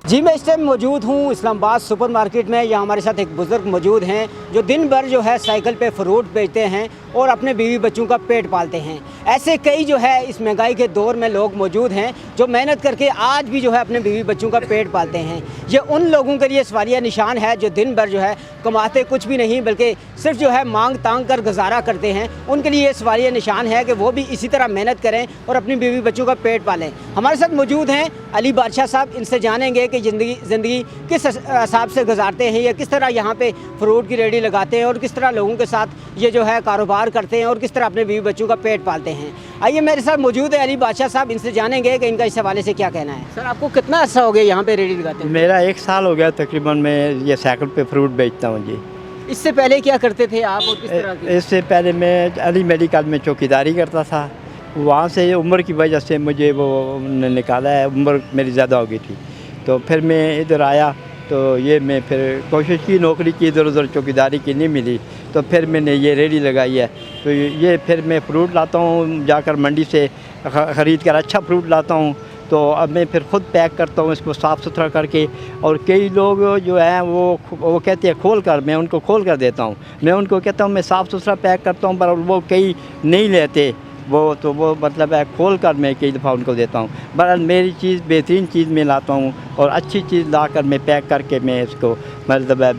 جی میں اس ٹائم موجود ہوں اسلام آباد سپر مارکیٹ میں. یہاں ہمارے ساتھ ایک بزرگ موجود ہیں جو دن بھر جو ہے سائیکل پہ فروٹ بیچتے ہیں اور اپنے بیوی بچوں کا پیٹ پالتے ہیں. ایسے کئی جو ہے اس مہنگائی کے دور میں لوگ موجود ہیں جو محنت کر کے آج بھی جو ہے اپنے بیوی بچوں کا پیٹ پالتے ہیں. یہ ان لوگوں کے لیے سوالیہ نشان ہے جو دن بھر جو ہے کماتے کچھ بھی نہیں بلکہ صرف جو ہے مانگ تانگ کر گزارا کرتے ہیں. ان کے لیے یہ سوالیہ نشان ہے کہ وہ بھی اسی طرح محنت کریں اور اپنی بیوی بچوں کا پیٹ پالیں. ہمارے ساتھ موجود ہیں علی بادشاہ صاحب. ان سے جانیں گے کہ زندگی کس حساب سے گزارتے ہیں, یا کس طرح یہاں پہ فروٹ کی ریڑھی لگاتے ہیں اور کس طرح لوگوں کے ساتھ یہ جو ہے کاروبار کرتے ہیں اور کس طرح اپنے بیوی بچوں کا پیٹ پالتے ہیں. آئیے میرے ساتھ موجود ہے علی بادشاہ صاحب. ان سے جانیں گے کہ ان کا اس حوالے سے کیا کہنا ہے. سر آپ کو کتنا عرصہ ہو گیا یہاں پہ ریڑھی لگاتے ہیں؟ میرا 1 سال ہو گیا تقریباً. میں یہ سائیکل پہ فروٹ بیچتا ہوں جی. اس سے پہلے کیا کرتے تھے آپ اور کس طرح کی؟ اس سے پہلے میں علی میڈیکل میں چوکیداری کرتا تھا. وہاں سے عمر کی وجہ سے مجھے وہ نکالا ہے. عمر میری زیادہ ہو گئی تھی تو پھر میں ادھر آیا تو یہ میں پھر کوشش کی, نوکری کی, ادھر ادھر چوکیداری کی نہیں ملی تو پھر میں نے یہ ریڑھی لگائی ہے. تو یہ پھر میں فروٹ لاتا ہوں جا کر منڈی سے خرید کر, اچھا فروٹ لاتا ہوں تو اب میں پھر خود پیک کرتا ہوں اس کو صاف ستھرا کر کے. اور کئی لوگ جو ہیں وہ کہتے ہیں کھول کر, میں ان کو کھول کر دیتا ہوں. میں ان کو کہتا ہوں میں صاف ستھرا پیک کرتا ہوں, پر وہ کئی نہیں لیتے. وہ مطلب ہے کھول کر میں کئی دفعہ ان کو دیتا ہوں. بہرحال میری چیز بہترین چیز میں لاتا ہوں اور اچھی چیز لا کر میں پیک کر کے میں اس کو مطلب ہے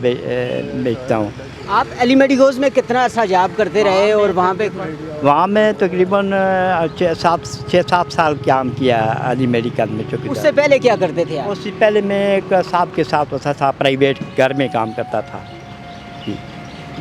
بیچتا ہوں. آپ علی میڈیکوز میں کتنا عرصہ جاب کرتے رہے اور وہاں میں تقریباً 6-7 سال کام کیا علی میڈیکل میں چونکہ. اس سے پہلے کیا کرتے تھے آپ؟ اس سے پہلے میں ایک صاحب کے ساتھ ہوتا تھا, پرائیویٹ گھر میں کام کرتا تھا.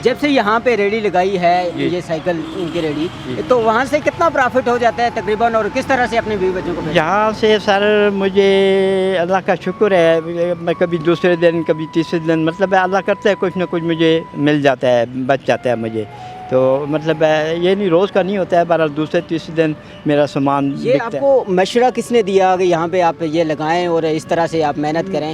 جب سے یہاں پہ ریڑھی لگائی ہے یہ سائیکل کی ریڑھی, تو وہاں سے کتنا پرافٹ ہو جاتا ہے تقریباً, اور کس طرح سے اپنے بیوی بچوں کو؟ یہاں سے سر مجھے اللہ کا شکر ہے, میں کبھی دوسرے دن کبھی تیسرے دن مطلب ہے اللہ کرتا ہے کچھ نہ کچھ مجھے مل جاتا ہے, بچ جاتا ہے مجھے. تو مطلب ہے یہ نہیں روز کا نہیں ہوتا ہے, بہرحال دوسرے تیسرے دن میرا سامان یہ بکتا ہے. آپ کو مشورہ کس نے دیا کہ یہاں پہ آپ یہ لگائیں اور اس طرح سے آپ محنت کریں؟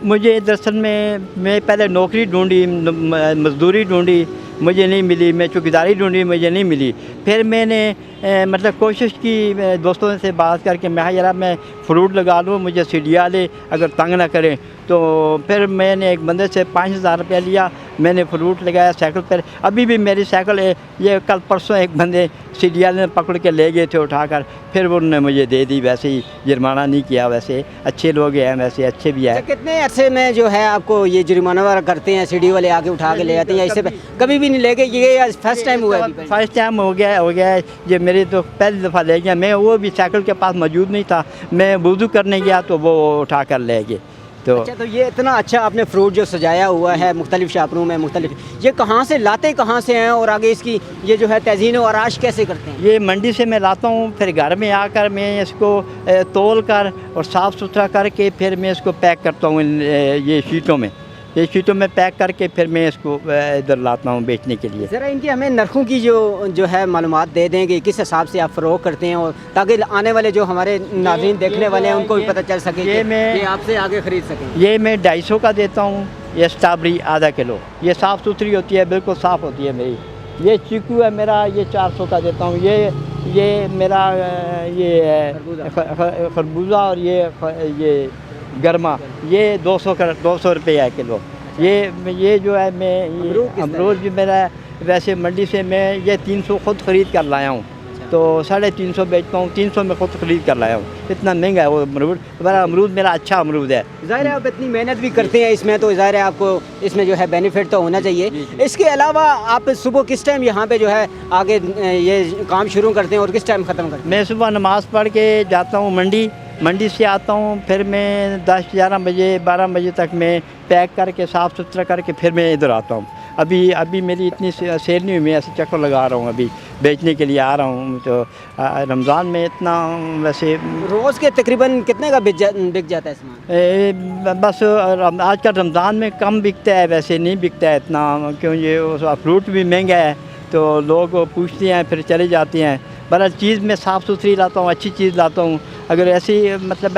مجھے دراصل میں پہلے نوکری ڈھونڈی, مزدوری ڈھونڈی, مجھے نہیں ملی. میں چوکیداری ڈھونڈی, مجھے نہیں ملی. پھر میں نے مطلب کوشش کی دوستوں سے بات کر کے, میں یار میں فروٹ لگا لوں, مجھے سیڑھیاں لے اگر تنگ نہ کریں. تو پھر میں نے ایک بندے سے 5,000 روپیہ لیا, میں نے فروٹ لگایا سائیکل پر. ابھی بھی میری سائیکل یہ کل پرسوں ایک بندے سیڑھیاں نے پکڑ کے لے گئے تھے اٹھا کر, پھر انہوں نے مجھے دے دی. ویسے ہی جرمانہ نہیں کیا, ویسے اچھے لوگ ہیں, ویسے اچھے بھی ہیں. کتنے عرصے میں جو ہے آپ کو یہ جرمانہ وغیرہ کرتے ہیں, سیڑھی والے آ کے اٹھا کے لے جاتے ہیں, یا اس سے کبھی بھی نہیں لے گئے؟ یہ فرسٹ ٹائم ہوا ہے؟ فرسٹ ٹائم ہو گیا. یہ میری تو پہلی دفعہ لے گیا. میں وہ بھی سائیکل کے پاس موجود نہیں تھا, میں وضو کرنے گیا تو وہ اٹھا کر لے گئے. اچھا, تو یہ اتنا اچھا آپ نے فروٹ جو سجایا ہوا ہے مختلف شاپروں میں مختلف, یہ کہاں سے لاتے کہاں سے ہیں, اور آگے اس کی یہ جو ہے تزئین و آرائش کیسے کرتے ہیں؟ یہ منڈی سے میں لاتا ہوں, پھر گھر میں آ کر میں اس کو تول کر اور صاف ستھرا کر کے پھر میں اس کو پیک کرتا ہوں یہ شیٹوں میں پیک کر کے پھر میں اس کو ادھر لاتا ہوں بیچنے کے لیے. ذرا ان کی ہمیں نرخوں کی جو ہے معلومات دے دیں کہ کس حساب سے آپ فروغ کرتے ہیں, اور تاکہ آنے والے جو ہمارے ناظرین دیکھنے والے ہیں ان کو بھی پتہ چل سکے کہ آپ سے آگے خرید سکیں. یہ میں 250 کا دیتا ہوں. یہ اسٹرابری آدھا کلو, یہ صاف ستھری ہوتی ہے, بالکل صاف ہوتی ہے میری. یہ چیکو ہے میرا, یہ 400 کا دیتا ہوں. یہ میرا یہ خربوزہ, اور یہ گرما, یہ 200 روپے ہے کلو. یہ جو ہے میں امرود بھی میرا ویسے منڈی سے میں یہ 300 خود خرید کر لایا ہوں, تو 350 بیچتا ہوں. 300 میں خود خرید کر لایا ہوں. اتنا مہنگا ہے وہ امرود. امرود میرا اچھا امرود ہے. ظاہر ہے آپ اتنی محنت بھی کرتے ہیں اس میں, تو ظاہر ہے آپ کو اس میں جو ہے بینیفٹ تو ہونا چاہیے. اس کے علاوہ آپ صبح کس ٹائم یہاں پہ جو ہے آگے یہ کام شروع کرتے ہیں اور کس ٹائم ختم کرتے ہیں؟ میں صبح نماز پڑھ کے جاتا ہوں منڈی سے آتا ہوں, پھر میں 10-11 بجے 12 بجے تک میں پیک کر کے صاف ستھرا کر کے پھر میں ادھر آتا ہوں. ابھی میری اتنی سیل نہیں ہوئی, میں ایسے چکر لگا رہا ہوں, ابھی بیچنے کے لیے آ رہا ہوں. تو رمضان میں اتنا ویسے روز کے تقریباً کتنے کا بک جاتا ہے سامان؟ بس آج کل رمضان میں کم بکتا ہے, ویسے نہیں بکتا ہے اتنا, کیونکہ فروٹ بھی مہنگا ہے تو لوگ پوچھتے ہیں پھر چلے جاتے ہیں. بہرحال چیز میں صاف ستھری لاتا ہوں, اچھی چیز لاتا ہوں. اگر ایسی مطلب